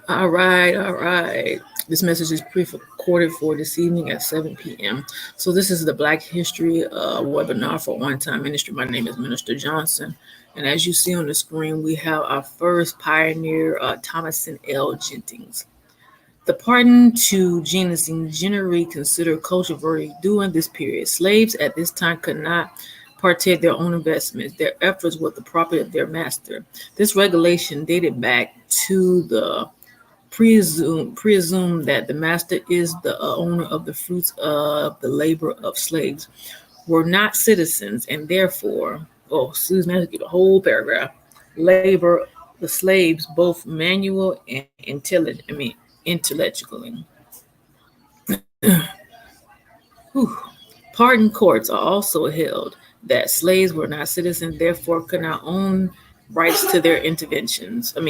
All right, all right. This message is pre-recorded for this evening at 7 p.m. So this is the Black History webinar for One Time Ministry. My name is Minister Johnson. And as you see on the screen, we have our first pioneer, Thomason L. Jennings. The pardon to Jennings generally considered culturally during this period. Slaves at this time could not partake their own investments. Their efforts were the property of their master. This regulation dated back to the presume that the master is the owner of the fruits of the labor of slaves, were not citizens, and therefore, oh, excuse me, I have to get a whole paragraph. Labor the slaves both manual and intellectually. Whew. Pardon courts are also held that slaves were not citizens, therefore could not own rights to their inventions. In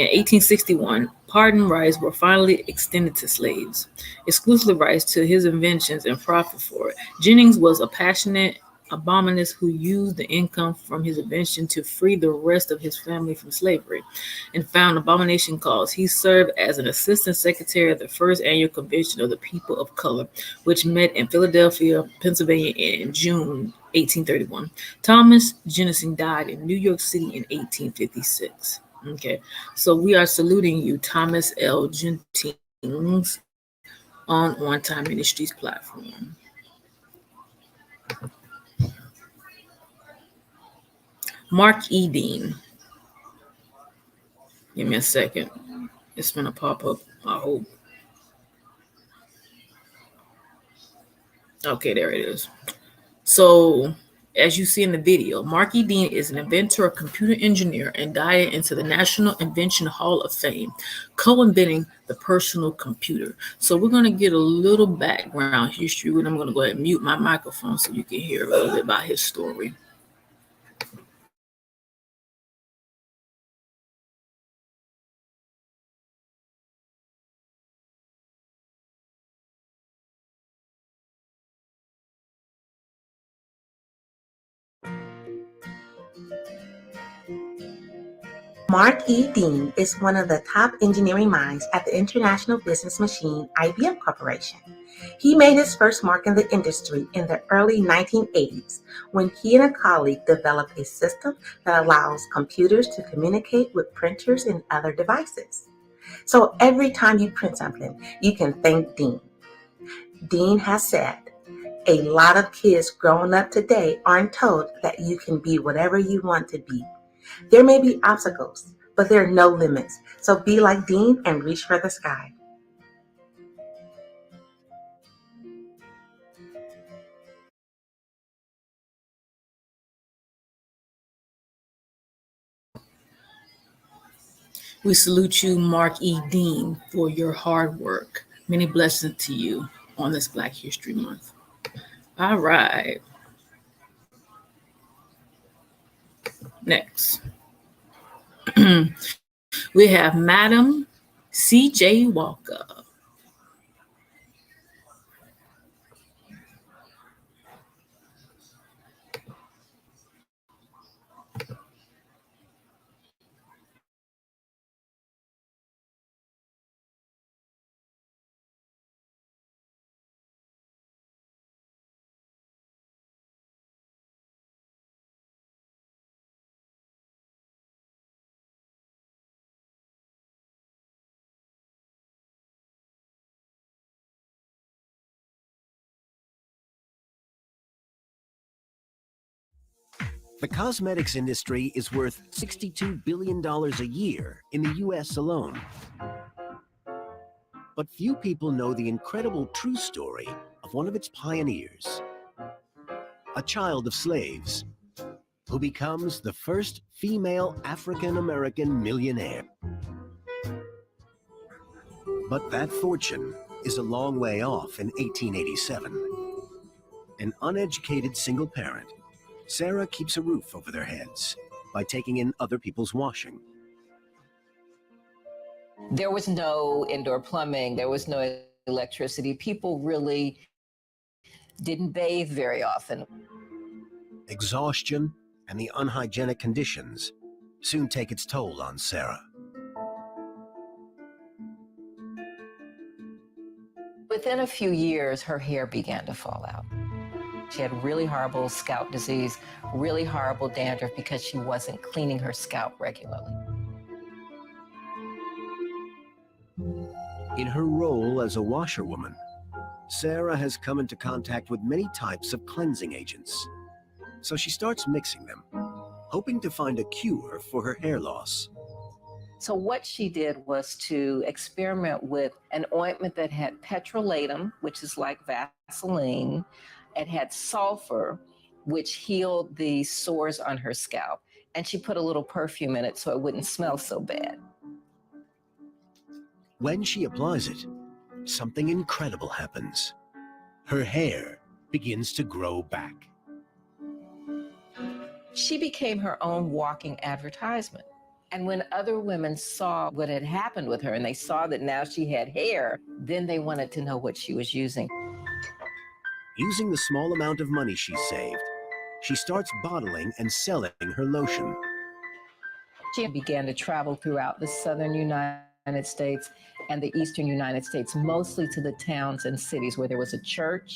1861, pardon rights were finally extended to slaves, exclusive rights to his inventions and profit for it. Jennings was a passionate abolitionist who used the income from his invention to free the rest of his family from slavery and found abomination cause. He served as an assistant secretary of the first annual convention of the people of color, which met in Philadelphia, Pennsylvania in June 1831. Thomas Jennings died in New York City in 1856. Okay, so we are saluting you, Thomas L. Jennings, on One Time Ministries platform. Mark E. Dean. Give me a second. It's gonna pop up. I hope. Okay, there it is. So, as you see in the video, Mark E. Dean is an inventor, a computer engineer, and died into the National Invention Hall of Fame, co-inventing the personal computer. So we're going to get a little background history, and I'm going to go ahead and mute my microphone so you can hear a little bit about his story. Mark E. Dean is one of the top engineering minds at the international business machine IBM Corporation. He made his first mark in the industry in the early 1980s when he and a colleague developed a system that allows computers to communicate with printers and other devices. So every time you print something, you can thank Dean. Dean has said, a lot of kids growing up today aren't told that you can be whatever you want to be. There may be obstacles, but there are no limits. So be like Dean and reach for the sky. We salute you, Mark E. Dean, for your hard work. Many blessings to you on this Black History Month. All right. Next, we have Madam C.J. Walker. The cosmetics industry is worth $62 billion a year in the US alone. But few people know the incredible true story of one of its pioneers, a child of slaves, who becomes the first female African-American millionaire. But that fortune is a long way off in 1887. An uneducated single parent, Sarah keeps a roof over their heads by taking in other people's washing. There was no indoor plumbing, there was no electricity. People really didn't bathe very often. Exhaustion and the unhygienic conditions soon take its toll on Sarah. Within a few years, her hair began to fall out. She had really horrible scalp disease, really horrible dandruff because she wasn't cleaning her scalp regularly. In her role as a washerwoman, Sarah has come into contact with many types of cleansing agents. So she starts mixing them, hoping to find a cure for her hair loss. So what she did was to experiment with an ointment that had petrolatum, which is like Vaseline. It had sulfur, which healed the sores on her scalp. And she put a little perfume in it so it wouldn't smell so bad. When she applies it, something incredible happens. Her hair begins to grow back. She became her own walking advertisement. And when other women saw what had happened with her and they saw that now she had hair, then they wanted to know what she was using. Using the small amount of money she saved, she starts bottling and selling her lotion. She began to travel throughout the southern United States and the eastern United States, mostly to the towns and cities where there was a church.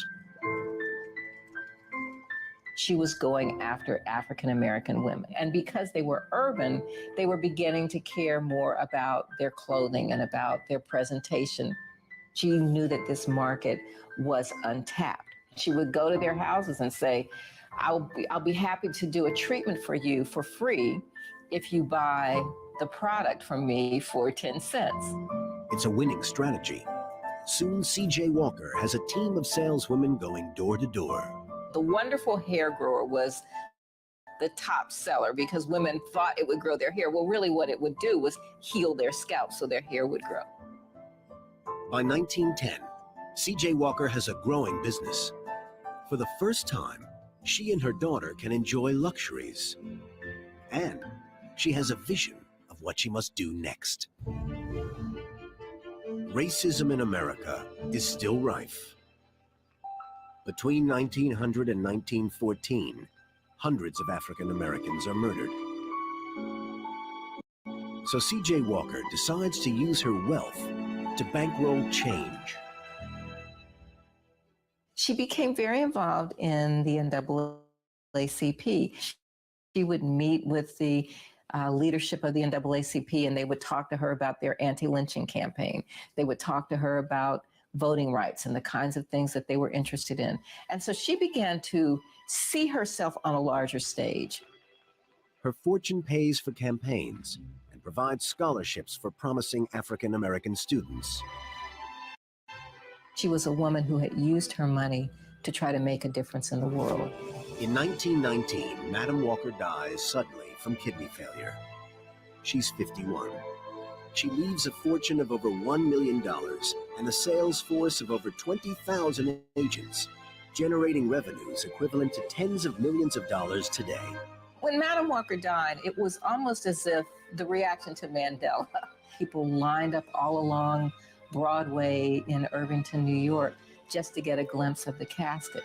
She was going after African American women. And because they were urban, they were beginning to care more about their clothing and about their presentation. She knew that this market was untapped. She would go to their houses and say, I'll be happy to do a treatment for you for free if you buy the product from me for 10 cents. It's a winning strategy. Soon, C.J. Walker has a team of saleswomen going door to door. The Wonderful Hair Grower was the top seller because women thought it would grow their hair. Well, really what it would do was heal their scalp so their hair would grow. By 1910, C.J. Walker has a growing business. For the first time, she and her daughter can enjoy luxuries. And she has a vision of what she must do next. Racism in America is still rife. Between 1900 and 1914, hundreds of African Americans are murdered. So C.J. Walker decides to use her wealth to bankroll change. She became very involved in the NAACP. She would meet with the leadership of the NAACP and they would talk to her about their anti-lynching campaign. They would talk to her about voting rights and the kinds of things that they were interested in. And so she began to see herself on a larger stage. Her fortune pays for campaigns and provides scholarships for promising African American students. She was a woman who had used her money to try to make a difference in the world. In 1919, Madam Walker dies suddenly from kidney failure. She's 51. She leaves a fortune of over $1 million and a sales force of over 20,000 agents, generating revenues equivalent to tens of millions of dollars today. When Madam Walker died, it was almost as if the reaction to Mandela. People lined up all along Broadway in Irvington, New York, just to get a glimpse of the casket.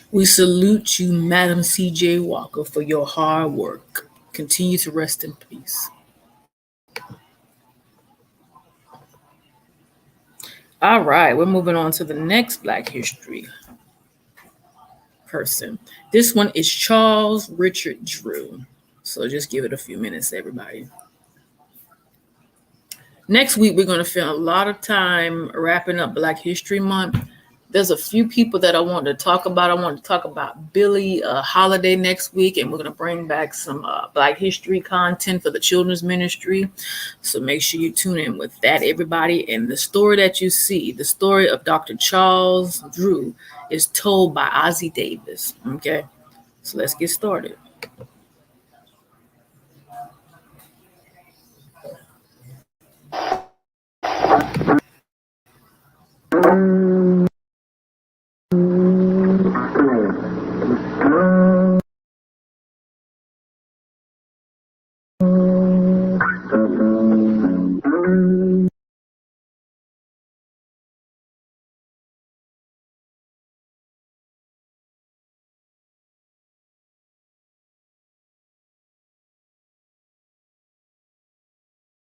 We salute you, Madam C.J. Walker, for your hard work. Continue to rest in peace. All right, we're moving on to the next Black History person. This one is Charles Richard Drew. So just give it a few minutes, everybody. Next week, we're going to spend a lot of time wrapping up Black History Month. There's a few people that I want to talk about. I want to talk about Billie Holiday next week, and we're going to bring back some Black History content for the children's ministry. So make sure you tune in with that, everybody. And the story that you see, the story of Dr. Charles Drew, is told by Ossie Davis. Okay, so let's get started.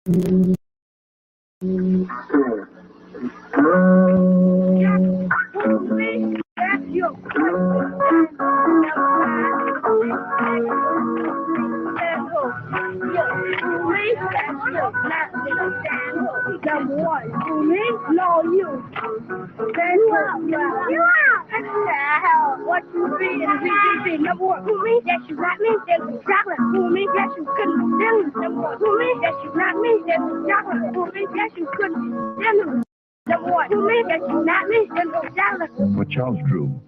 What you read and read, number one, who me, that you not me, that you chocolate, who me, that you couldn't stand, number one, who me, that you not me, that you chocolate, who me, that you couldn't stand, number one, who me, that you not me, that you chocolate. For Charles Drew,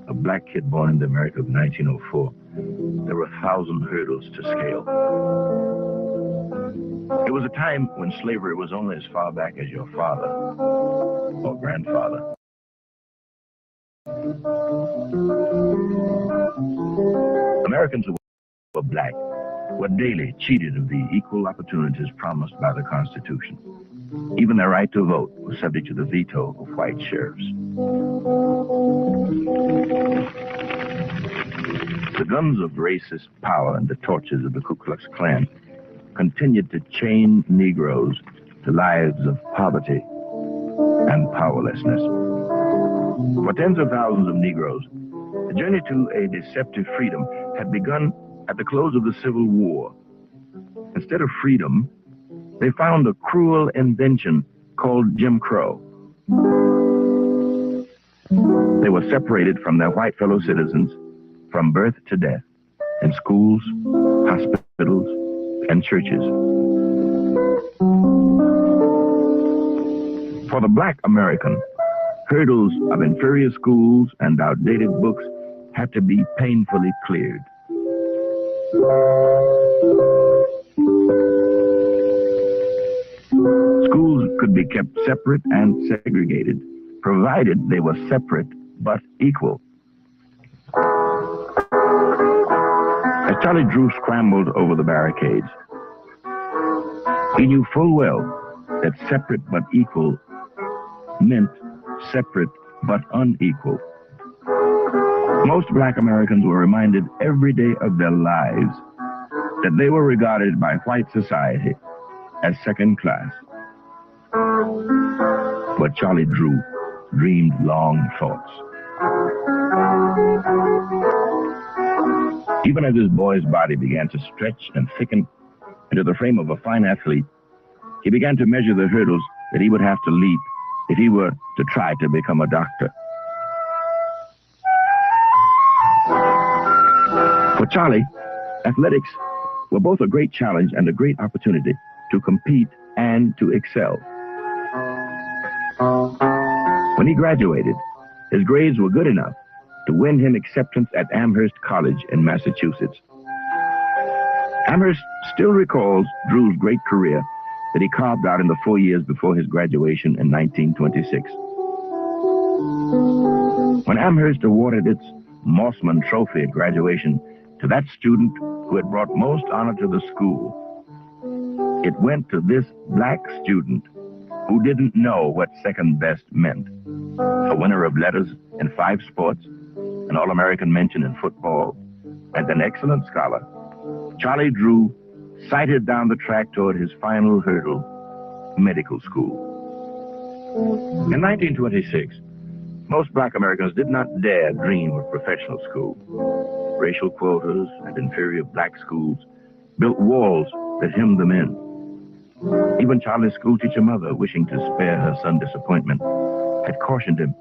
a black kid born in the America of 1904, there were 1,000 hurdles to scale. It was a time when slavery was only as far back as your father or grandfather. Americans who were black were daily cheated of the equal opportunities promised by the Constitution. Even their right to vote was subject to the veto of white sheriffs. The guns of racist power and the torches of the Ku Klux Klan continued to chain Negroes to lives of poverty and powerlessness. For tens of thousands of Negroes, the journey to a deceptive freedom had begun at the close of the Civil War. Instead of freedom, they found a cruel invention called Jim Crow. They were separated from their white fellow citizens from birth to death in schools, hospitals, and churches. For the black American, hurdles of inferior schools and outdated books had to be painfully cleared. Schools could be kept separate and segregated, provided they were separate but equal. As Charlie Drew scrambled over the barricades, he knew full well that separate but equal meant separate but unequal. Most black Americans were reminded every day of their lives that they were regarded by white society as second class. But Charlie Drew dreamed long thoughts. Even as his boy's body began to stretch and thicken into the frame of a fine athlete, he began to measure the hurdles that he would have to leap if he were to try to become a doctor. For Charlie, athletics were both a great challenge and a great opportunity to compete and to excel. When he graduated, his grades were good enough to win him acceptance at Amherst College in Massachusetts. Amherst still recalls Drew's great career that he carved out in the 4 years before his graduation in 1926. When Amherst awarded its Mossman Trophy at graduation to that student who had brought most honor to the school, it went to this black student who didn't know what second best meant. A winner of letters in 5 sports, an All-American mention in football, and an excellent scholar, Charlie Drew sighted down the track toward his final hurdle, medical school. In 1926, most black Americans did not dare dream of professional school. Racial quotas and inferior black schools built walls that hemmed them in. Even Charlie's schoolteacher mother, wishing to spare her son disappointment, had cautioned him,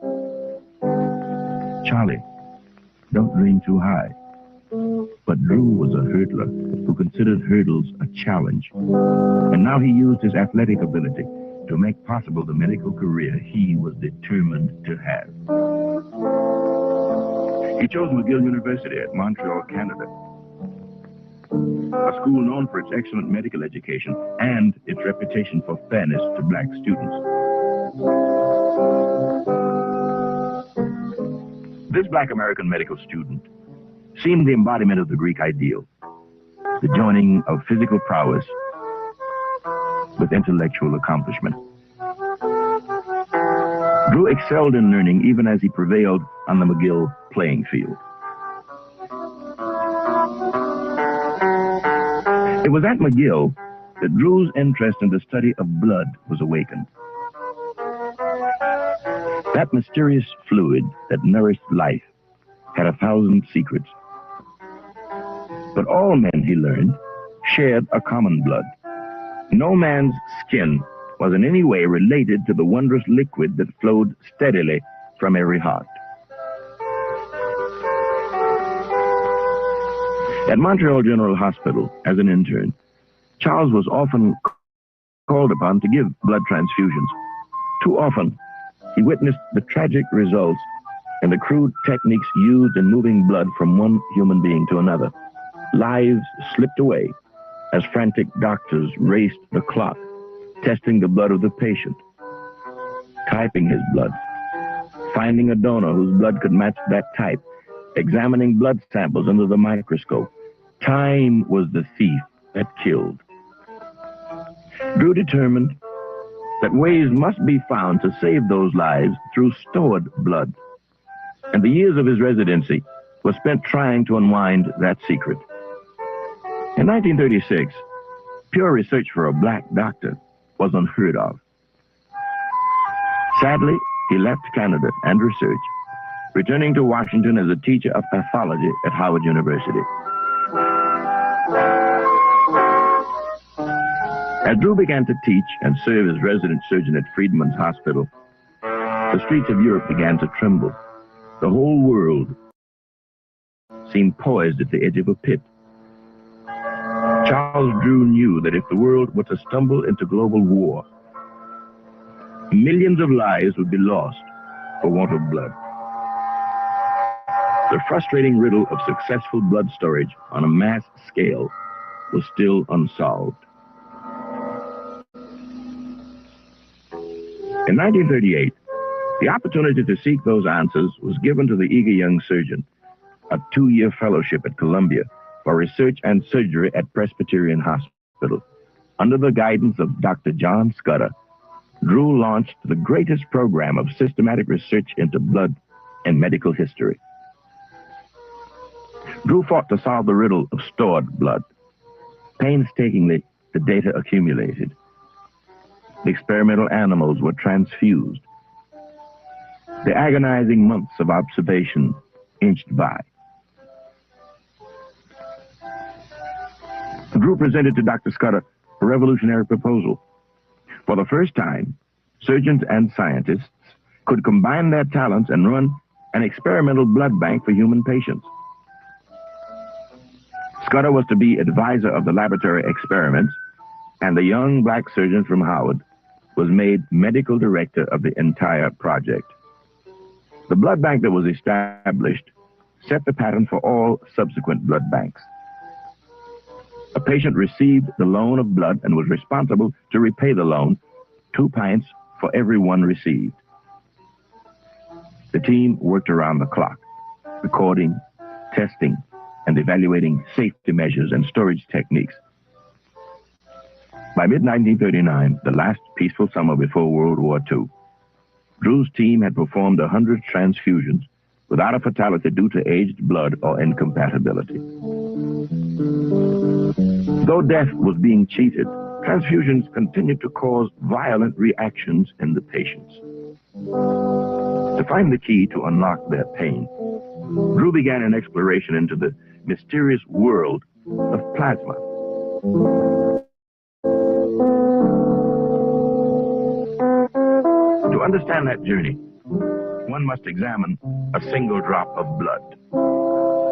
"Charlie, don't dream too high." But Drew was a hurdler who considered hurdles a challenge. And now he used his athletic ability to make possible the medical career he was determined to have. He chose McGill University at Montreal, Canada, a school known for its excellent medical education and its reputation for fairness to black students. This black American medical student seemed the embodiment of the Greek ideal, the joining of physical prowess with intellectual accomplishment. Drew excelled in learning even as he prevailed on the McGill playing field. It was at McGill that Drew's interest in the study of blood was awakened. That mysterious fluid that nourished life had 1,000 secrets. But all men, he learned, shared a common blood. No man's skin was in any way related to the wondrous liquid that flowed steadily from every heart. At Montreal General Hospital, as an intern, Charles was often called upon to give blood transfusions. Too often, he witnessed the tragic results and the crude techniques used in moving blood from one human being to another. Lives slipped away as frantic doctors raced the clock, testing the blood of the patient, typing his blood, finding a donor whose blood could match that type, examining blood samples under the microscope. Time was the thief that killed. Drew determined that ways must be found to save those lives through stored blood, and the years of his residency were spent trying to unwind that secret. In 1936, pure research for a black doctor was unheard of. Sadly, he left Canada and research, returning to Washington as a teacher of pathology at Howard University. As Drew began to teach and serve as resident surgeon at Friedman's Hospital, the streets of Europe began to tremble. The whole world seemed poised at the edge of a pit. Charles Drew knew that if the world were to stumble into global war, millions of lives would be lost for want of blood. The frustrating riddle of successful blood storage on a mass scale was still unsolved. In 1938, the opportunity to seek those answers was given to the eager young surgeon, a 2-year fellowship at Columbia for research and surgery at Presbyterian Hospital. Under the guidance of Dr. John Scudder, Drew launched the greatest program of systematic research into blood and medical history. Drew fought to solve the riddle of stored blood. Painstakingly, the data accumulated. The experimental animals were transfused. The agonizing months of observation inched by. Drew presented to Dr. Scudder a revolutionary proposal. For the first time, surgeons and scientists could combine their talents and run an experimental blood bank for human patients. Scudder was to be advisor of the laboratory experiments, and the young black surgeon from Howard was made medical director of the entire project. The blood bank that was established set the pattern for all subsequent blood banks. A patient received the loan of blood and was responsible to repay the loan, 2 pints for every one received. The team worked around the clock, recording, testing, and evaluating safety measures and storage techniques. By mid-1939, the last peaceful summer before World War II, Drew's team had performed 100 transfusions without a fatality due to aged blood or incompatibility. Though death was being cheated, transfusions continued to cause violent reactions in the patients. To find the key to unlock their pain, Drew began an exploration into the mysterious world of plasma. To understand that journey, one must examine a single drop of blood.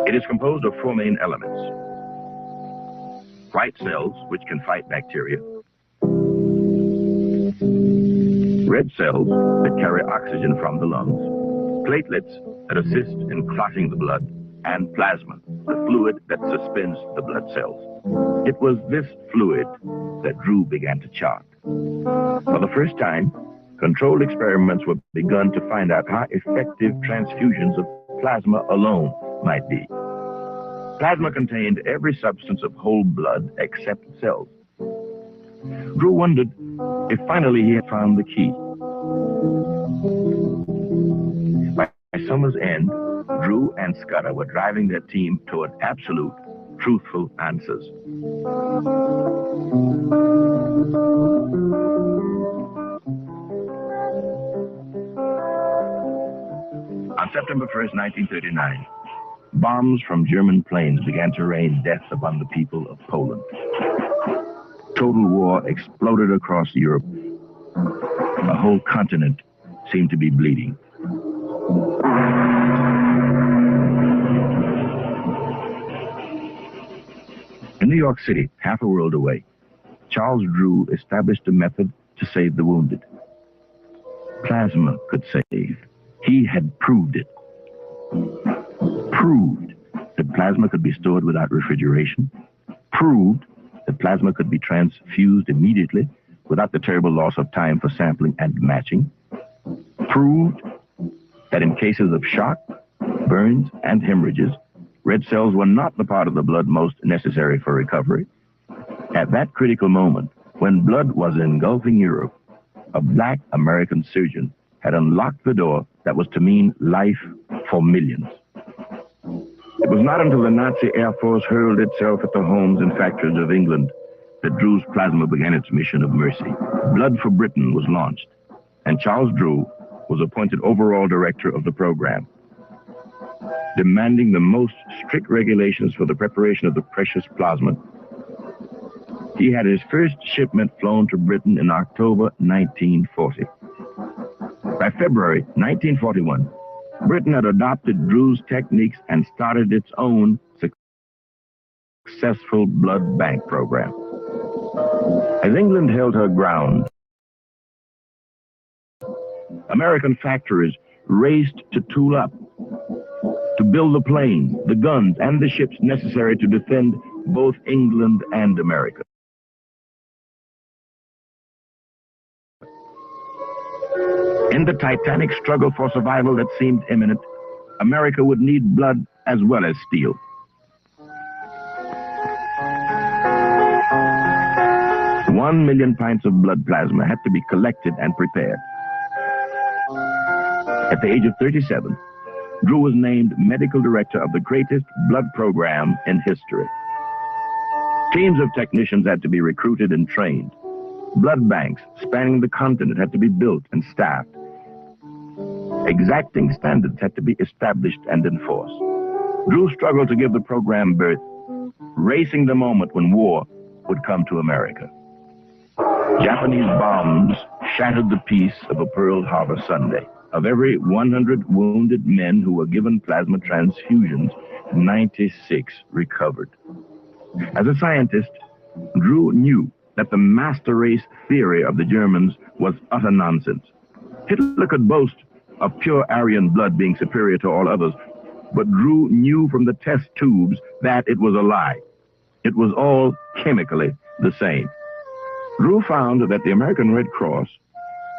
It is composed of 4 main elements: white cells, which can fight bacteria; red cells that carry oxygen from the lungs; platelets that assist in clotting the blood; and plasma, the fluid that suspends the blood cells. It was this fluid that Drew began to chart. For the first time, controlled experiments were begun to find out how effective transfusions of plasma alone might be. Plasma contained every substance of whole blood except cells. Drew wondered if finally he had found the key. By summer's end, Drew and Scudder were driving their team toward absolute, truthful answers. September 1st, 1939, bombs from German planes began to rain death upon the people of Poland. Total war exploded across Europe. A whole continent seemed to be bleeding. In New York City, half a world away, Charles Drew established a method to save the wounded. Plasma could save. He had proved it. Proved that plasma could be stored without refrigeration. Proved that plasma could be transfused immediately without the terrible loss of time for sampling and matching. Proved that in cases of shock, burns, and hemorrhages, red cells were not the part of the blood most necessary for recovery. At that critical moment, when blood was engulfing Europe, a black American surgeon had unlocked the door that was to mean life for millions. It was not until the Nazi Air Force hurled itself at the homes and factories of England that Drew's plasma began its mission of mercy. Blood for Britain was launched, and Charles Drew was appointed overall director of the program, demanding the most strict regulations for the preparation of the precious plasma. He had his first shipment flown to Britain in October 1940. By February 1941, Britain had adopted Drew's techniques and started its own successful blood bank program. As England held her ground, American factories raced to tool up, to build the planes, the guns, and the ships necessary to defend both England and America. In the titanic struggle for survival that seemed imminent, America would need blood as well as steel. One million pints of blood plasma had to be collected and prepared. At the age of 37, Drew was named medical director of the greatest blood program in history. Teams of technicians had to be recruited and trained. Blood banks spanning the continent had to be built and staffed. Exacting standards had to be established and enforced. Drew struggled to give the program birth, racing the moment when war would come to America. Japanese bombs shattered the peace of a Pearl Harbor Sunday. Of every 100 wounded men who were given plasma transfusions, 96 recovered. As a scientist, Drew knew that the master race theory of the Germans was utter nonsense. Hitler could boast of pure Aryan blood being superior to all others, but Drew knew from the test tubes that it was a lie. It was all chemically the same. Drew found that the American Red Cross,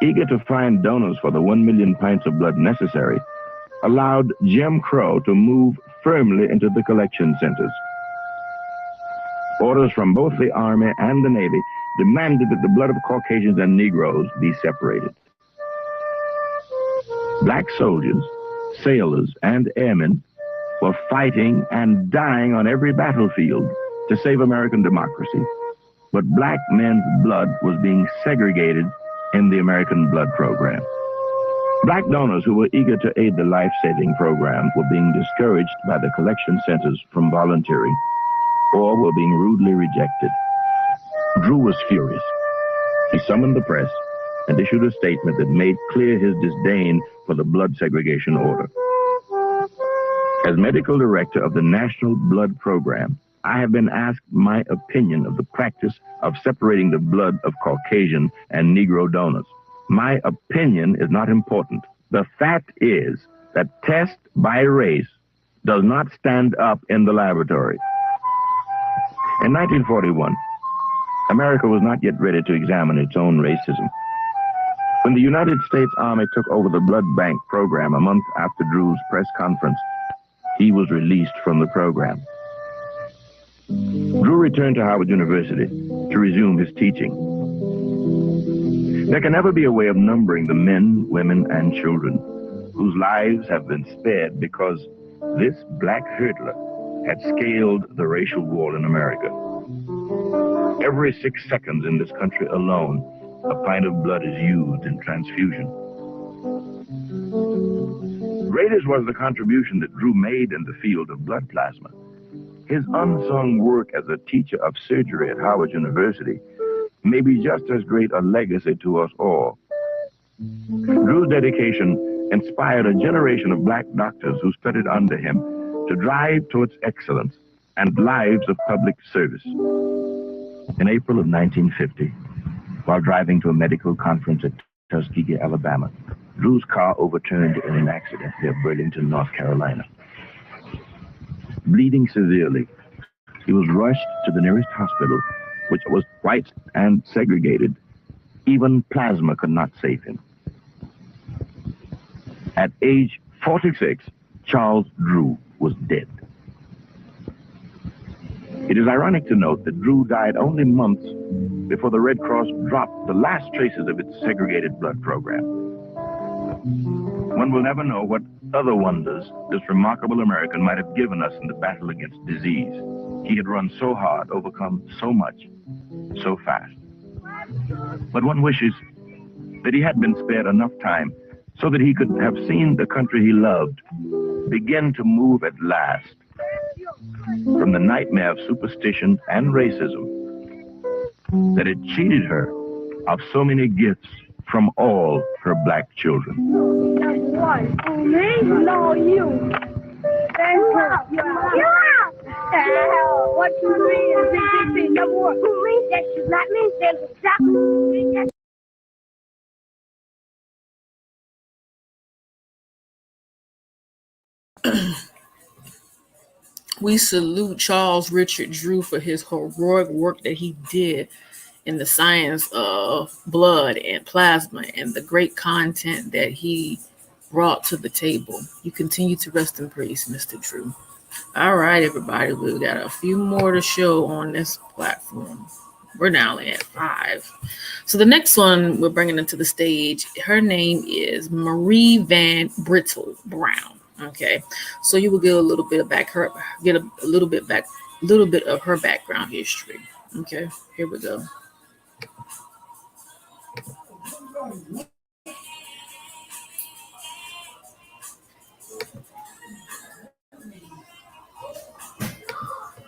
eager to find donors for the 1 million pints of blood necessary, allowed Jim Crow to move firmly into the collection centers. Orders from both the Army and the Navy demanded that the blood of Caucasians and Negroes be separated. Black soldiers, sailors, and airmen were fighting and dying on every battlefield to save American democracy, but black men's blood was being segregated in the American blood program. Black donors who were eager to aid the life-saving program were being discouraged by the collection centers from volunteering or were being rudely rejected. Drew was furious. He summoned the press and issued a statement that made clear his disdain for the blood segregation order. As medical director of the National Blood Program, I have been asked my opinion of the practice of separating the blood of Caucasian and Negro donors. My opinion is not important. The fact is that test by race does not stand up in the laboratory. In 1941, America was not yet ready to examine its own racism. When the United States Army took over the blood bank program a month after Drew's press conference, he was released from the program. Drew returned to Howard University to resume his teaching. There can never be a way of numbering the men, women, and children whose lives have been spared because this black hurdler had scaled the racial wall in America. Every 6 seconds in this country alone, a pint of blood is used in transfusion. Greatest was the contribution that Drew made in the field of blood plasma. His unsung work as a teacher of surgery at Howard University may be just as great a legacy to us all. Drew's dedication inspired a generation of black doctors who studied under him to drive towards excellence and lives of public service. In April of 1950, while driving to a medical conference at Tuskegee, Alabama, Drew's car overturned in an accident near Burlington, North Carolina. Bleeding severely, he was rushed to the nearest hospital, which was white and segregated. Even plasma could not save him. At age 46, Charles Drew was dead. It is ironic to note that Drew died only months before the Red Cross dropped the last traces of its segregated blood program. One will never know what other wonders this remarkable American might have given us in the battle against disease. He had run so hard, overcome so much, so fast. But one wishes that he had been spared enough time so that he could have seen the country he loved begin to move at last from the nightmare of superstition and racism that had cheated her of so many gifts from all her black children. Number one, me, no you. Thank you. What you mean is number one, who me, that you not me, that's exactly. We salute Charles Richard Drew for his heroic work that he did in the science of blood and plasma and the great content that he brought to the table. You continue to rest in peace, Mr. Drew. All right, everybody, we've got a few more to show on this platform. We're now at 5. So the next one we're bringing into the stage, her name is Marie Van Brittle Brown. Okay, so you will get a little bit of a little bit of her background history. Okay, here we go.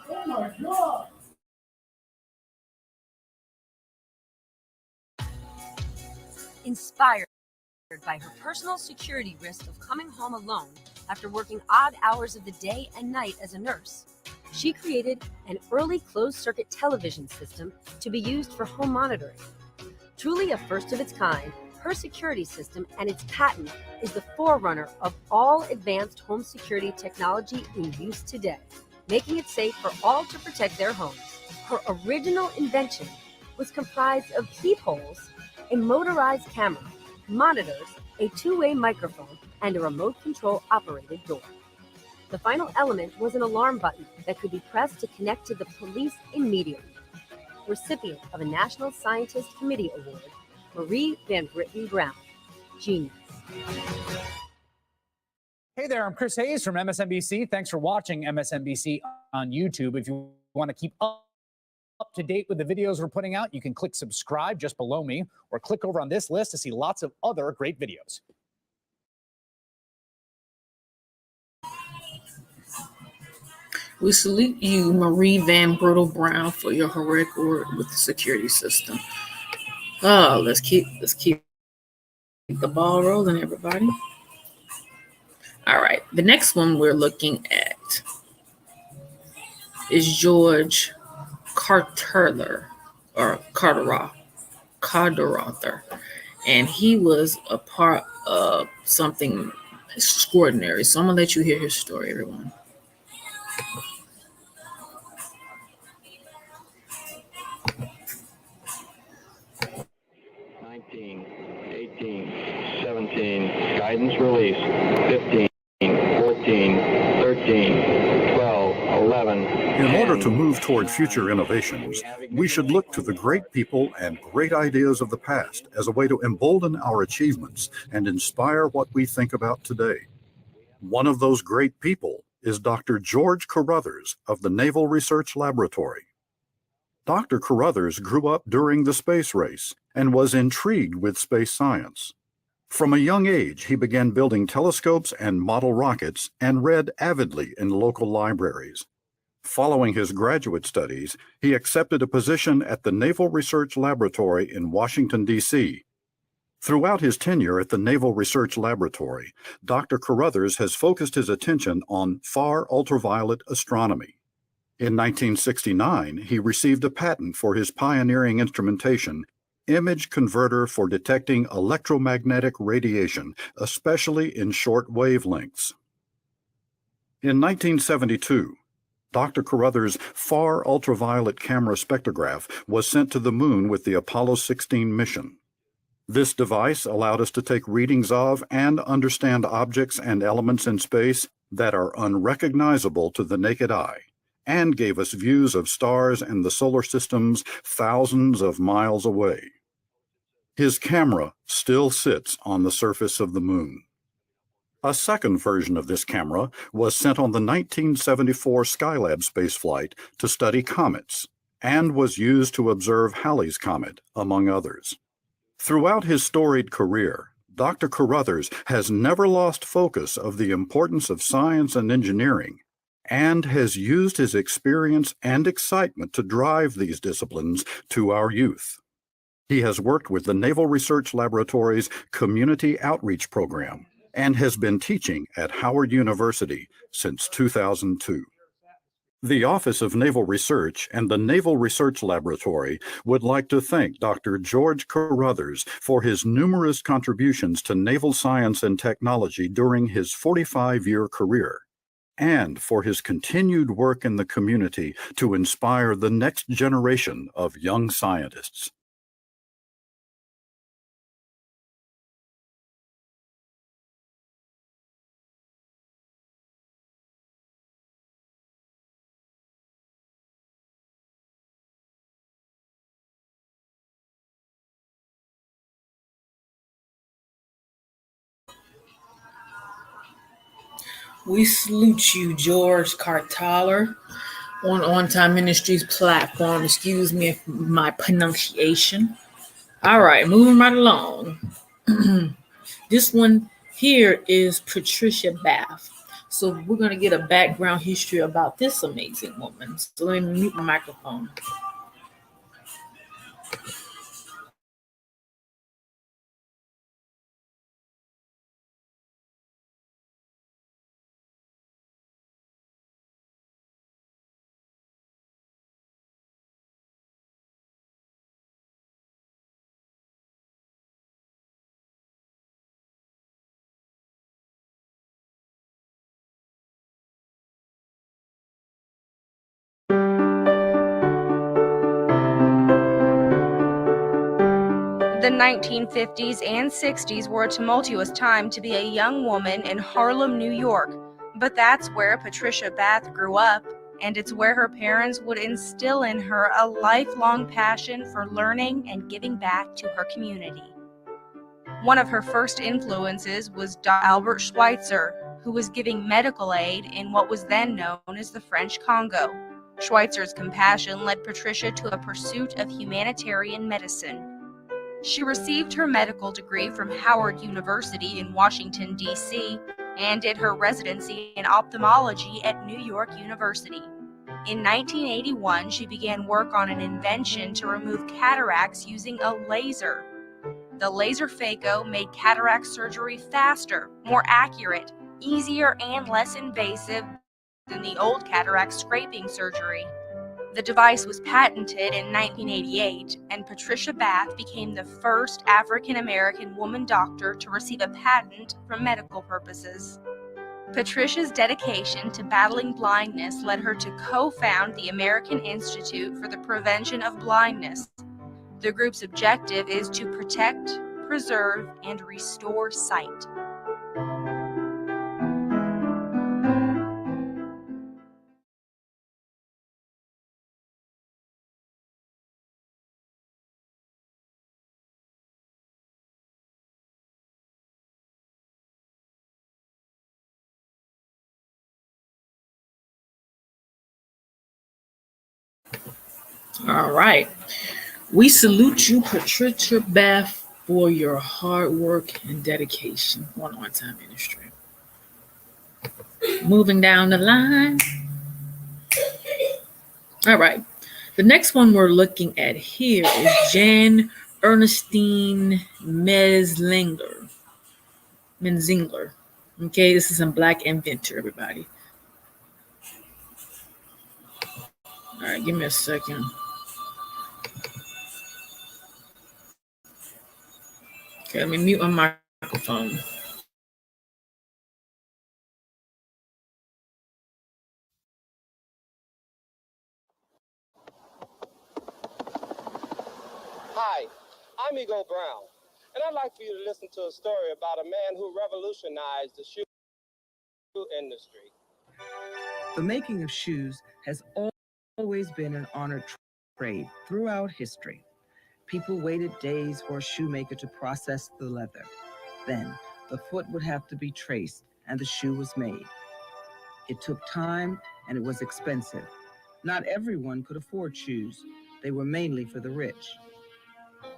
Oh my God! Inspired by her personal security risk of coming home alone after working odd hours of the day and night as a nurse, she created an early closed-circuit television system to be used for home monitoring. Truly a first of its kind, her security system and its patent is the forerunner of all advanced home security technology in use today, making it safe for all to protect their homes. Her original invention was comprised of peepholes, a motorized camera, monitors, a two-way microphone, and a remote control operated door. The final element was an alarm button that could be pressed to connect to the police immediately. Recipient of a National Scientist Committee Award, Marie Van Brittle Brown, genius. Hey there, I'm Chris Hayes from MSNBC. Thanks for watching MSNBC on YouTube. If you want to keep up to date with the videos we're putting out, you can click subscribe just below me or click over on this list to see lots of other great videos. We salute you, Marie Van Brittle Brown, for your heroic work with the security system. Let's keep the ball rolling, everybody. All right, the next one we're looking at is George Carterother, and he was a part of something extraordinary. So I'm gonna let you hear his story, everyone. Guidance release 15, 14, 13, 12, 11. In order to move toward future innovations, we should look to the great people and great ideas of the past as a way to embolden our achievements and inspire what we think about today. One of those great people is Dr. George Carruthers of the Naval Research Laboratory. Dr. Carruthers grew up during the space race and was intrigued with space science. From a young age, he began building telescopes and model rockets and read avidly in local libraries. Following his graduate studies, he accepted a position at the Naval Research Laboratory in Washington, D.C. Throughout his tenure at the Naval Research Laboratory, Dr. Carruthers has focused his attention on far ultraviolet astronomy. In 1969, he received a patent for his pioneering instrumentation, Image Converter for Detecting Electromagnetic Radiation, especially in short wavelengths. In 1972, Dr. Carruthers' far ultraviolet camera spectrograph was sent to the moon with the Apollo 16 mission. This device allowed us to take readings of and understand objects and elements in space that are unrecognizable to the naked eye, and gave us views of stars and the solar systems thousands of miles away. His camera still sits on the surface of the moon. A second version of this camera was sent on the 1974 Skylab spaceflight to study comets, and was used to observe Halley's Comet, among others. Throughout his storied career, Dr. Carruthers has never lost focus of the importance of science and engineering, and has used his experience and excitement to drive these disciplines to our youth. He has worked with the Naval Research Laboratory's Community Outreach Program and has been teaching at Howard University since 2002. The Office of Naval Research and the Naval Research Laboratory would like to thank Dr. George Carruthers for his numerous contributions to naval science and technology during his 45-year career, and for his continued work in the community to inspire the next generation of young scientists. We salute you, George Cartaler, on On Time Ministries platform. Excuse me for my pronunciation. All right, moving right along. This one here is Patricia Bath. So we're going to get a background history about this amazing woman. So let me mute my microphone. The 1950s and 60s were a tumultuous time to be a young woman in Harlem, New York, but that's where Patricia Bath grew up, and it's where her parents would instill in her a lifelong passion for learning and giving back to her community. One of her first influences was Albert Schweitzer, who was giving medical aid in what was then known as the French Congo. Schweitzer's compassion led Patricia to a pursuit of humanitarian medicine. She received her medical degree from Howard University in Washington, D.C., and did her residency in ophthalmology at New York University. In 1981, she began work on an invention to remove cataracts using a laser. The laser phaco made cataract surgery faster, more accurate, easier, and less invasive than the old cataract scraping surgery. The device was patented in 1988, and Patricia Bath became the first African-American woman doctor to receive a patent for medical purposes. Patricia's dedication to battling blindness led her to co-found the American Institute for the Prevention of Blindness. The group's objective is to protect, preserve, and restore sight. All right. We salute you, Patricia Bath, for your hard work and dedication on On-Time Ministry. Moving down the line. All right. The next one we're looking at here is Jan Ernestine Menzinger. Okay, this is a Black inventor, everybody. All right, give me a second. Okay, let me mute my microphone. Hi, I'm Ego Brown, and I'd like for you to listen to a story about a man who revolutionized the shoe industry. The making of shoes has always been an honored trade throughout history. People waited days for a shoemaker to process the leather. Then, the foot would have to be traced, and the shoe was made. It took time, and it was expensive. Not everyone could afford shoes. They were mainly for the rich.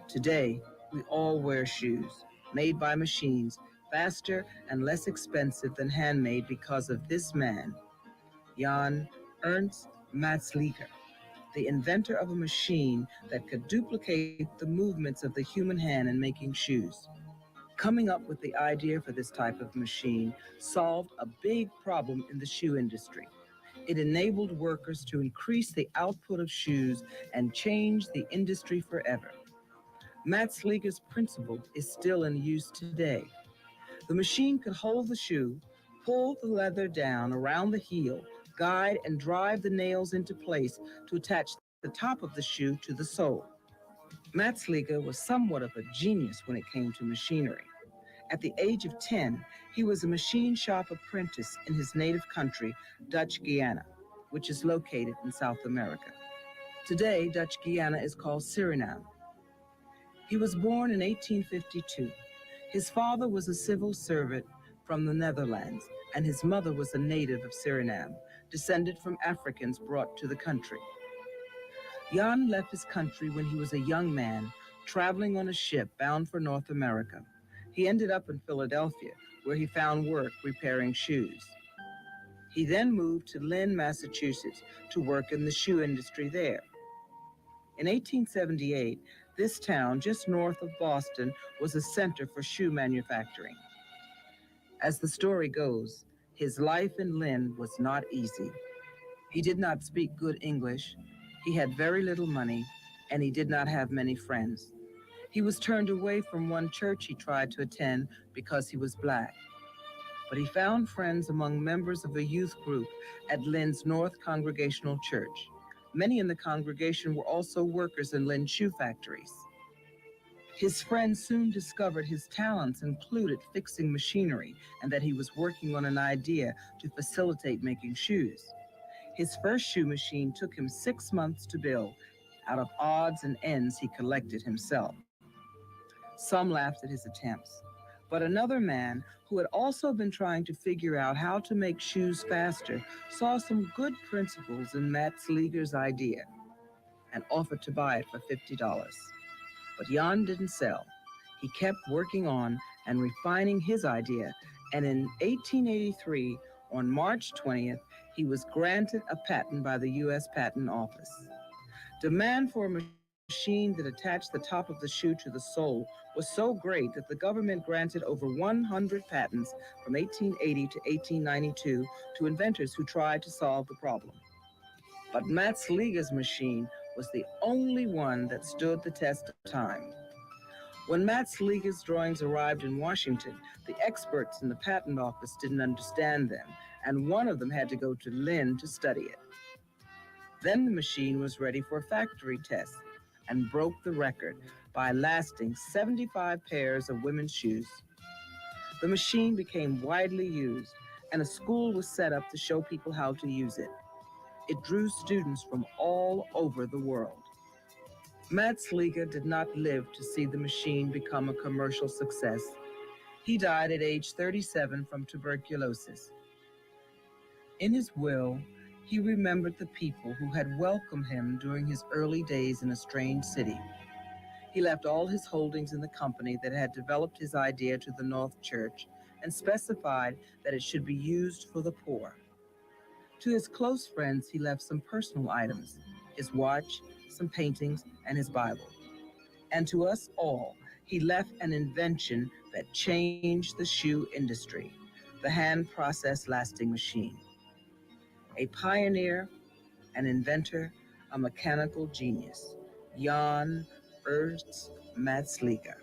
Today, we all wear shoes, made by machines, faster and less expensive than handmade because of this man, Jan Ernst Matzliger, the inventor of a machine that could duplicate the movements of the human hand in making shoes. Coming up with the idea for this type of machine solved a big problem in the shoe industry. It enabled workers to increase the output of shoes and change the industry forever. Matzliger's principle is still in use today. The machine could hold the shoe, pull the leather down around the heel, guide and drive the nails into place to attach the top of the shoe to the sole. Matzliger was somewhat of a genius when it came to machinery. At the age of 10, he was a machine shop apprentice in his native country, Dutch Guiana, which is located in South America. Today, Dutch Guiana is called Suriname. He was born in 1852. His father was a civil servant from the Netherlands, and his mother was a native of Suriname, descended from Africans brought to the country. Jan left his country when he was a young man, traveling on a ship bound for North America. He ended up in Philadelphia, where he found work repairing shoes. He then moved to Lynn, Massachusetts, to work in the shoe industry there. In 1878, this town, just north of Boston, was a center for shoe manufacturing. As the story goes, his life in Lynn was not easy. He did not speak good English, he had very little money, and he did not have many friends. He was turned away from one church he tried to attend because he was Black. But he found friends among members of a youth group at Lynn's North Congregational Church. Many in the congregation were also workers in Lynn shoe factories. His friends soon discovered his talents included fixing machinery and that he was working on an idea to facilitate making shoes. His first shoe machine took him 6 months to build out of odds and ends he collected himself. Some laughed at his attempts, but another man who had also been trying to figure out how to make shoes faster saw some good principles in Matzliger's idea and offered to buy it for $50. But Jan didn't sell. He kept working on and refining his idea, and in 1883, on March 20th, he was granted a patent by the U.S. Patent Office. Demand for a machine that attached the top of the shoe to the sole was so great that the government granted over 100 patents from 1880 to 1892 to inventors who tried to solve the problem. But Matzliger's machine was the only one that stood the test of time. When Matzliger's drawings arrived in Washington, the experts in the patent office didn't understand them, and one of them had to go to Lynn to study it. Then the machine was ready for a factory test and broke the record by lasting 75 pairs of women's shoes. The machine became widely used, and a school was set up to show people how to use it. It drew students from all over the world. Matzliger did not live to see the machine become a commercial success. He died at age 37 from tuberculosis. In his will, he remembered the people who had welcomed him during his early days in a strange city. He left all his holdings in the company that had developed his idea to the North Church and specified that it should be used for the poor. To his close friends, he left some personal items, his watch, some paintings, and his Bible. And to us all, he left an invention that changed the shoe industry, the hand process lasting machine. A pioneer, an inventor, a mechanical genius, Jan Ernst Matzliger.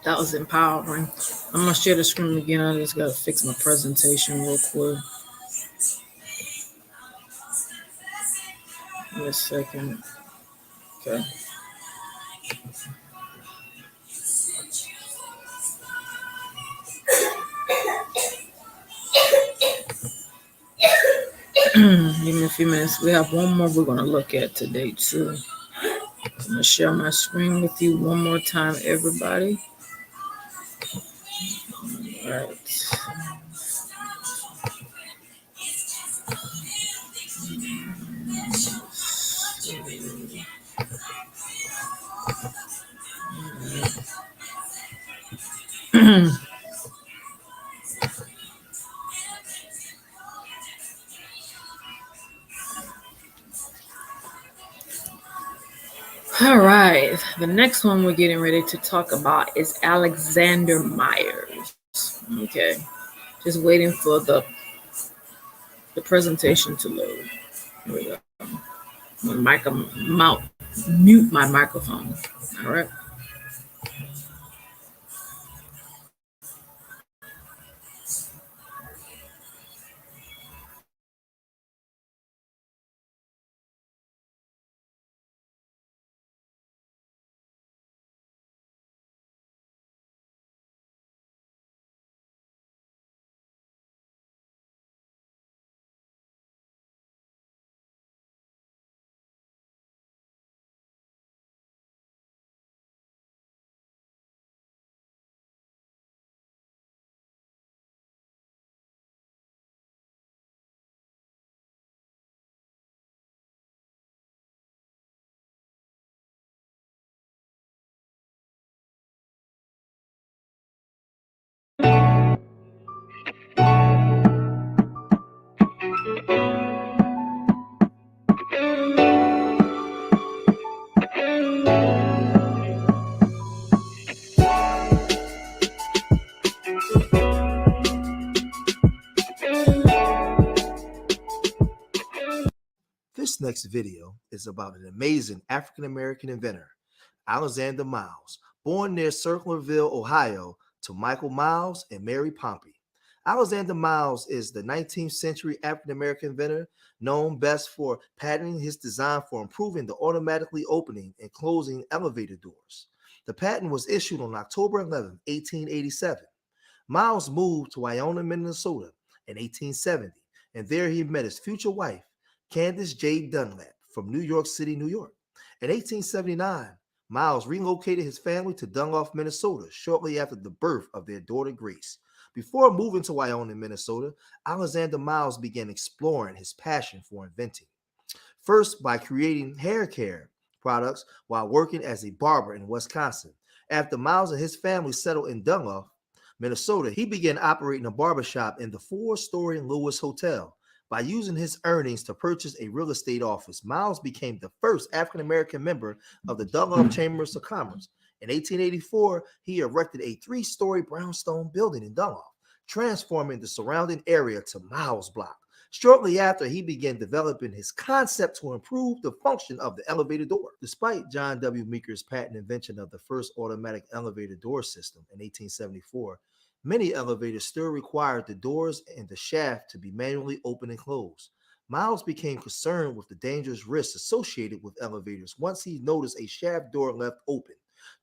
That was empowering. I'm gonna share the screen again. I just gotta fix my presentation real quick. Give me a second. Okay. Give me a few minutes. We have one more we're gonna look at today too. I'm gonna share my screen with you one more time, everybody. All right. All right, the next one we're getting ready to talk about is Alexander Myers. Okay, just waiting for the presentation to load. Here we go. I'm gonna mute my microphone. All right. This next video is about an amazing African-American inventor, Alexander Miles, born near Circlerville, Ohio, to Michael Miles and Mary Pompey. Alexander Miles is the 19th century African-American inventor known best for patenting his design for improving the automatically opening and closing elevator doors. The patent was issued on October 11, 1887. Miles moved to Iona, Minnesota in 1870, and there he met his future wife, Candace J. Dunlap, from New York City, New York. In 1879, Miles relocated his family to Dunlop, Minnesota, shortly after the birth of their daughter, Grace. Before moving to Iona, Minnesota, Alexander Miles began exploring his passion for inventing. First, by creating hair care products while working as a barber in Wisconsin. After Miles and his family settled in Dunlop, Minnesota, he began operating a barbershop in the 4-story Lewis Hotel. By using his earnings to purchase a real estate office, Miles became the first African-American member of the Dunlop Chambers of Commerce. In 1884, he erected a 3-story brownstone building in Dunlop, transforming the surrounding area to Miles Block. Shortly after, he began developing his concept to improve the function of the elevator door. Despite John W. Meeker's patent invention of the first automatic elevator door system in 1874, many elevators still required the doors and the shaft to be manually opened and closed. Miles became concerned with the dangerous risks associated with elevators once he noticed a shaft door left open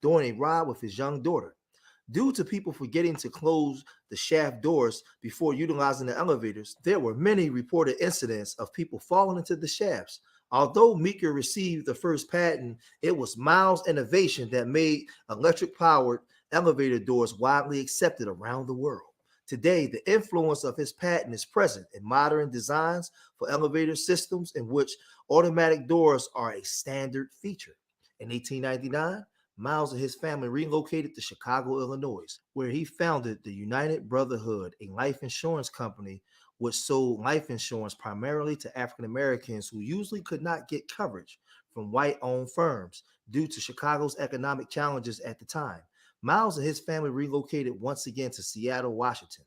during a ride with his young daughter. Due to people forgetting to close the shaft doors before utilizing the elevators, there were many reported incidents of people falling into the shafts. Although Meeker received the first patent, it was Miles' innovation that made electric-powered elevator doors widely accepted around the world. Today, the influence of his patent is present in modern designs for elevator systems in which automatic doors are a standard feature. In 1899, Miles and his family relocated to Chicago, Illinois, where he founded the United Brotherhood, a life insurance company which sold life insurance primarily to African Americans who usually could not get coverage from white-owned firms due to Chicago's economic challenges at the time. Miles and his family relocated once again to Seattle, Washington.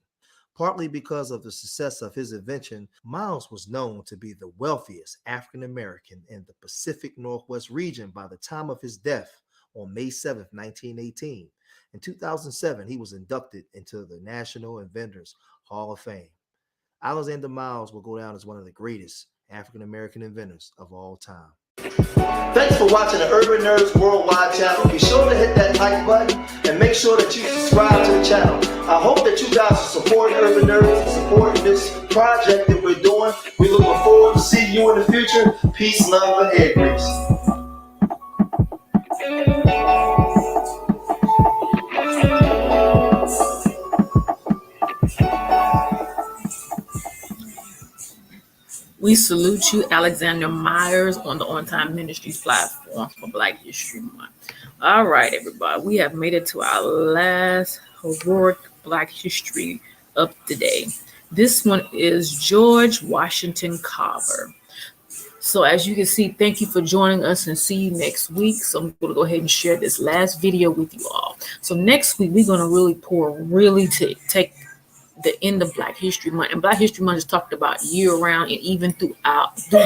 Partly because of the success of his invention, Miles was known to be the wealthiest African American in the Pacific Northwest region by the time of his death on May 7, 1918. In 2007, he was inducted into the National Inventors Hall of Fame. Alexander Miles will go down as one of the greatest African American inventors of all time. Thanks for watching the Urban Nerds Worldwide channel. Be sure to hit that like button and make sure that you subscribe to the channel. I hope that you guys are supporting Urban Nerds and supporting this project that we're doing. We looking forward to seeing you in the future. Peace, love, and hair grease. We salute you, Alexander Myers, on the On Time Ministries platform for Black History Month. All right, everybody, we have made it to our last heroic Black history of the day. This one is George Washington Carver. So as you can see, thank you for joining us and see you next week. So I'm going to go ahead and share this last video with you all. So next week, we're going to take the end of Black History Month. And Black History Month is talked about year round and even through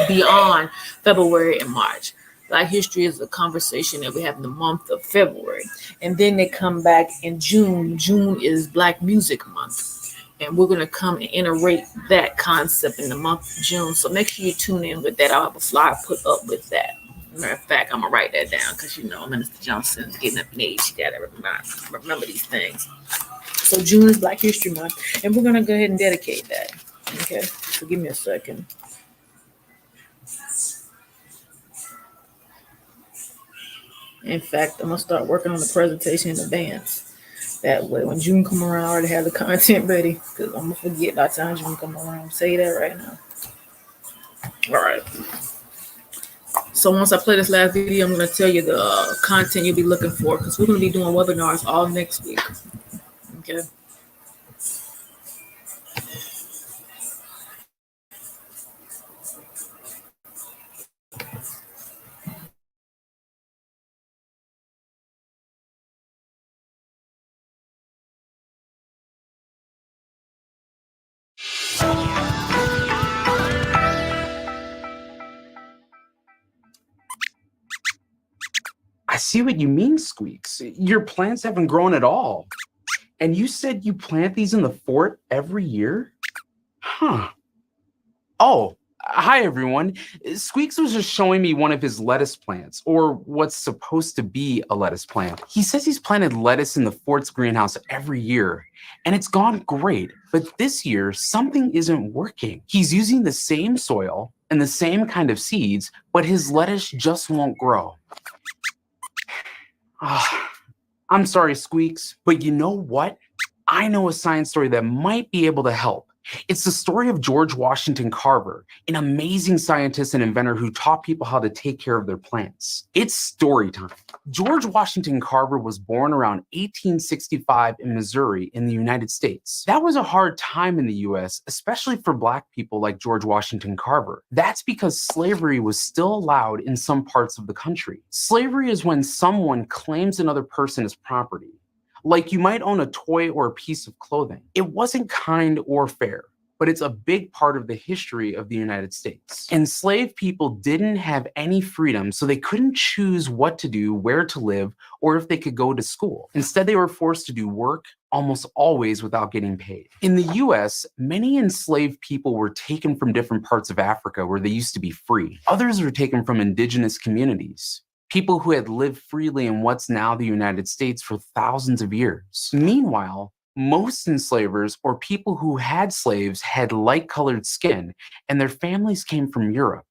beyond February and March. Black history is a conversation that we have in the month of February. And then they come back in June. June is Black Music Month. And we're going to come and iterate that concept in the month of June. So make sure you tune in with that. I'll have a flyer put up with that. Matter of fact, I'm going to write that down because, Minister Johnson's getting up in age. You got to remember these things. So June is Black History Month, and we're going to go ahead and dedicate that. Okay, so give me a second. In fact, I'm going to start working on the presentation in advance. That way, when June come around, I already have the content ready, because I'm going to forget by the time June come around. I'll say that right now. All right. So once I play this last video, I'm going to tell you the content you'll be looking for, because we're going to be doing webinars all next week. Okay. I see what you mean, Squeaks. Your plants haven't grown at all. And you said you plant these in the fort every year? Huh. Oh, hi, everyone. Squeaks was just showing me one of his lettuce plants, or what's supposed to be a lettuce plant. He says he's planted lettuce in the fort's greenhouse every year, and it's gone great. But this year, something isn't working. He's using the same soil and the same kind of seeds, but his lettuce just won't grow. I'm sorry, Squeaks, but you know what? I know a science story that might be able to help. It's the story of George Washington Carver, an amazing scientist and inventor who taught people how to take care of their plants. It's story time. George Washington Carver was born around 1865 in Missouri in the United States. That was a hard time in the US, especially for Black people like George Washington Carver. That's because slavery was still allowed in some parts of the country. Slavery is when someone claims another person as property. Like you might own a toy or a piece of clothing. It wasn't kind or fair, but it's a big part of the history of the United States. Enslaved people didn't have any freedom, so they couldn't choose what to do, where to live, or if they could go to school. Instead, they were forced to do work almost always without getting paid. In the US, many enslaved people were taken from different parts of Africa where they used to be free. Others were taken from indigenous communities. people who had lived freely in what's now the United States for thousands of years. Meanwhile, most enslavers or people who had slaves had light-colored skin, and their families came from Europe.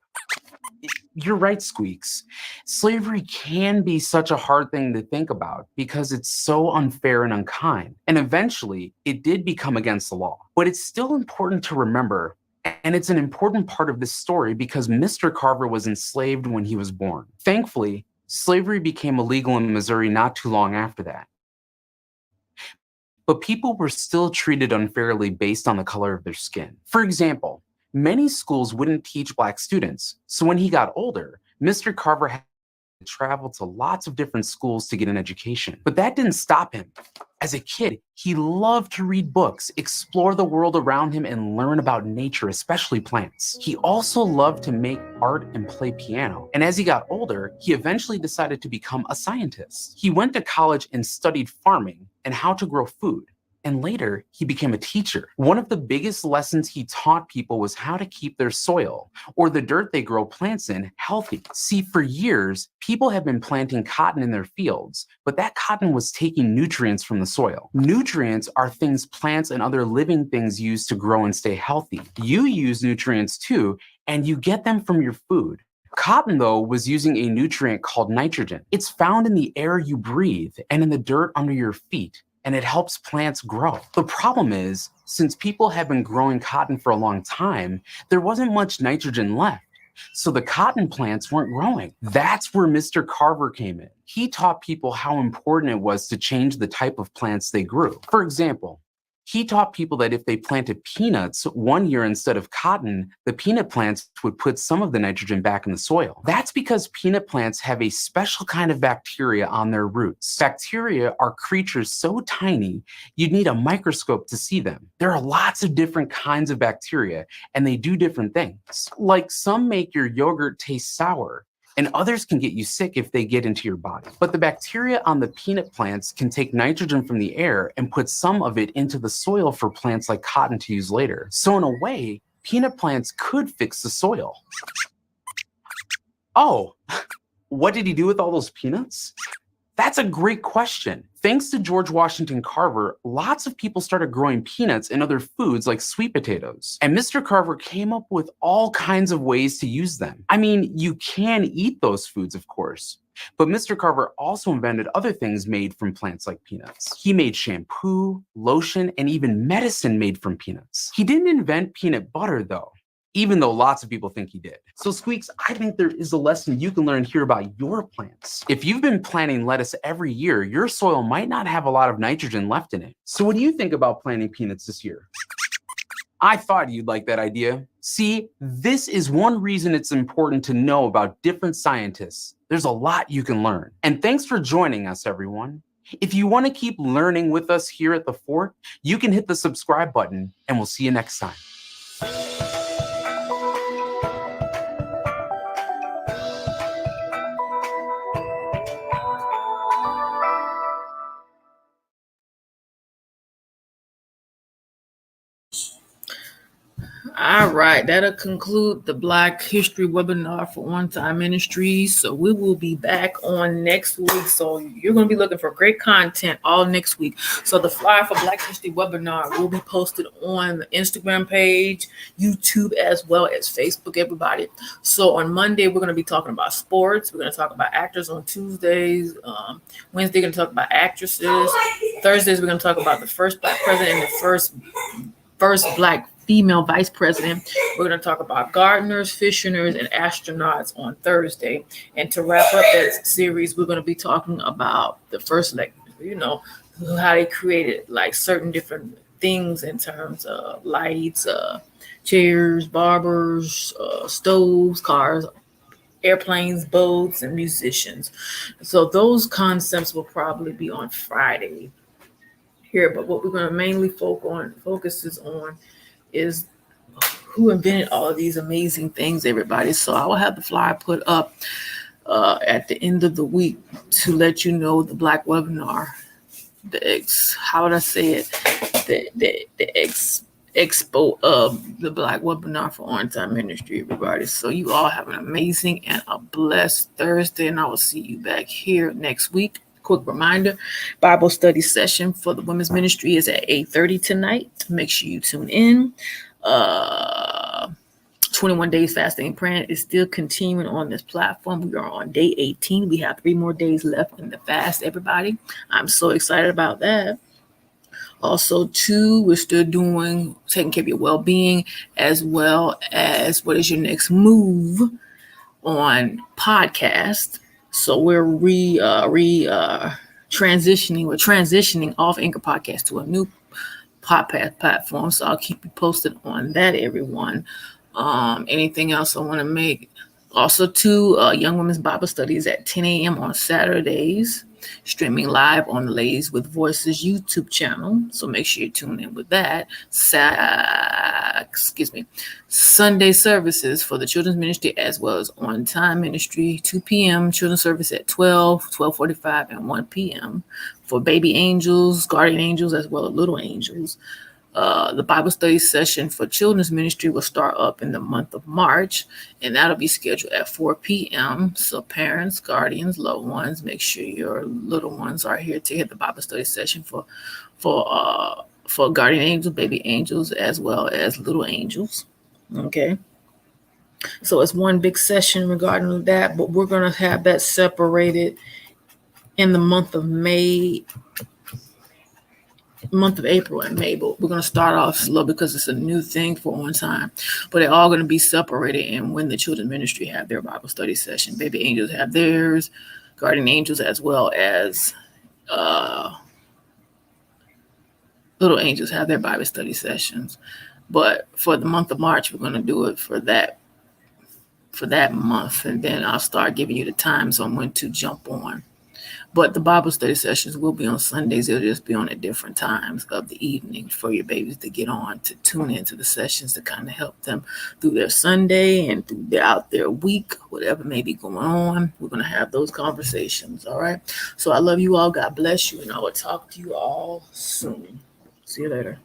You're right, Squeaks. Slavery can be such a hard thing to think about because it's so unfair and unkind. And eventually, it did become against the law. But it's still important to remember, and it's an important part of this story because Mr. Carver was enslaved when he was born. Thankfully, slavery became illegal in Missouri not too long after that. But people were still treated unfairly based on the color of their skin. For example, many schools wouldn't teach Black students, so when he got older, Mr. Carver had to travel to lots of different schools to get an education. But that didn't stop him. As a kid, he loved to read books, explore the world around him, and learn about nature, especially plants. He also loved to make art and play piano. And as he got older, he eventually decided to become a scientist. He went to college and studied farming and how to grow food. And later, he became a teacher. One of the biggest lessons he taught people was how to keep their soil, or the dirt they grow plants in, healthy. See, for years, people have been planting cotton in their fields, but that cotton was taking nutrients from the soil. Nutrients are things plants and other living things use to grow and stay healthy. You use nutrients too, and you get them from your food. Cotton, though, was using a nutrient called nitrogen. It's found in the air you breathe and in the dirt under your feet, and it helps plants grow. The problem is, since people have been growing cotton for a long time, there wasn't much nitrogen left. So the cotton plants weren't growing. That's where Mr. Carver came in. He taught people how important it was to change the type of plants they grew. For example, he taught people that if they planted peanuts one year instead of cotton, the peanut plants would put some of the nitrogen back in the soil. That's because peanut plants have a special kind of bacteria on their roots. Bacteria are creatures so tiny, you'd need a microscope to see them. There are lots of different kinds of bacteria, and they do different things. Like some make your yogurt taste sour, and others can get you sick if they get into your body. But the bacteria on the peanut plants can take nitrogen from the air and put some of it into the soil for plants like cotton to use later. So in a way, peanut plants could fix the soil. Oh, what did he do with all those peanuts? That's a great question. Thanks to George Washington Carver, lots of people started growing peanuts and other foods like sweet potatoes. And Mr. Carver came up with all kinds of ways to use them. I mean, you can eat those foods, of course. But Mr. Carver also invented other things made from plants like peanuts. He made shampoo, lotion, and even medicine made from peanuts. He didn't invent peanut butter, though, even though lots of people think he did. So Squeaks, I think there is a lesson you can learn here about your plants. If you've been planting lettuce every year, your soil might not have a lot of nitrogen left in it. So what do you think about planting peanuts this year? I thought you'd like that idea. See, this is one reason it's important to know about different scientists. There's a lot you can learn. And thanks for joining us, everyone. If you want to keep learning with us here at The Fort, you can hit the subscribe button, and we'll see you next time. All right, that'll conclude the Black History webinar for On Time Ministries. So we will be back on next week. So you're going to be looking for great content all next week. So the flyer for Black History webinar will be posted on the Instagram page, YouTube, as well as Facebook, everybody. So on Monday, we're going to be talking about sports. We're going to talk about actors on Tuesdays. Wednesday, we're going to talk about actresses. Thursdays, we're going to talk about the first Black president and the first Black female vice president. We're going to talk about gardeners, fishermen, and astronauts on Thursday. And to wrap up that series, we're going to be talking about the first, how they created like certain different things in terms of lights, chairs, barbers, stoves, cars, airplanes, boats, and musicians. So those concepts will probably be on Friday here. But what we're going to mainly focus on is who invented all of these amazing things, everybody. So I will have the flyer put up at the end of the week to let you know the Black webinar, the expo of the Black Webinar for On-Time Ministry, everybody. So you all have an amazing and a blessed Thursday, and I will see you back here next week. Quick reminder, Bible study session for the women's ministry is at 8:30 tonight. Make sure you tune in. 21 days fasting and praying is still continuing on this platform. We are on day 18. We have 3 more days left in the fast, everybody. I'm so excited about that. Also, 2, we're still taking care of your well-being, as well as what is your next move on podcast. So we're transitioning off Anchor Podcast to a new podcast platform. So I'll keep you posted on that, everyone. Anything else I want to make? Also, 2 Young Women's Bible Studies at 10 a.m. on Saturdays, streaming live on the Ladies with Voices YouTube channel. So make sure you tune in with that. Sunday services for the children's ministry as well as on-time ministry, 2 p.m. children's service at 12, 12:45, and 1 p.m. for baby angels, guardian angels, as well as little angels. The Bible study session for children's ministry will start up in the month of March, and that'll be scheduled at 4 p.m. So parents, guardians, loved ones, make sure your little ones are here to hear the Bible study session for guardian angels, baby angels, as well as little angels. Okay. So it's one big session regarding that, but we're going to have that separated in the month of April and May, but we're going to start off slow because it's a new thing for On Time. But they're all going to be separated, and when the children's ministry have their Bible study session, baby angels have theirs, guardian angels, as well as little angels have their Bible study sessions. But for the month of March, we're going to do it for that month, and then I'll start giving you the times on when to jump on. But the Bible study sessions will be on Sundays. It'll just be on at different times of the evening for your babies to get on, to tune into the sessions to kind of help them through their Sunday and throughout their week, whatever may be going on. We're going to have those conversations, all right? So I love you all. God bless you, and I will talk to you all soon. See you later.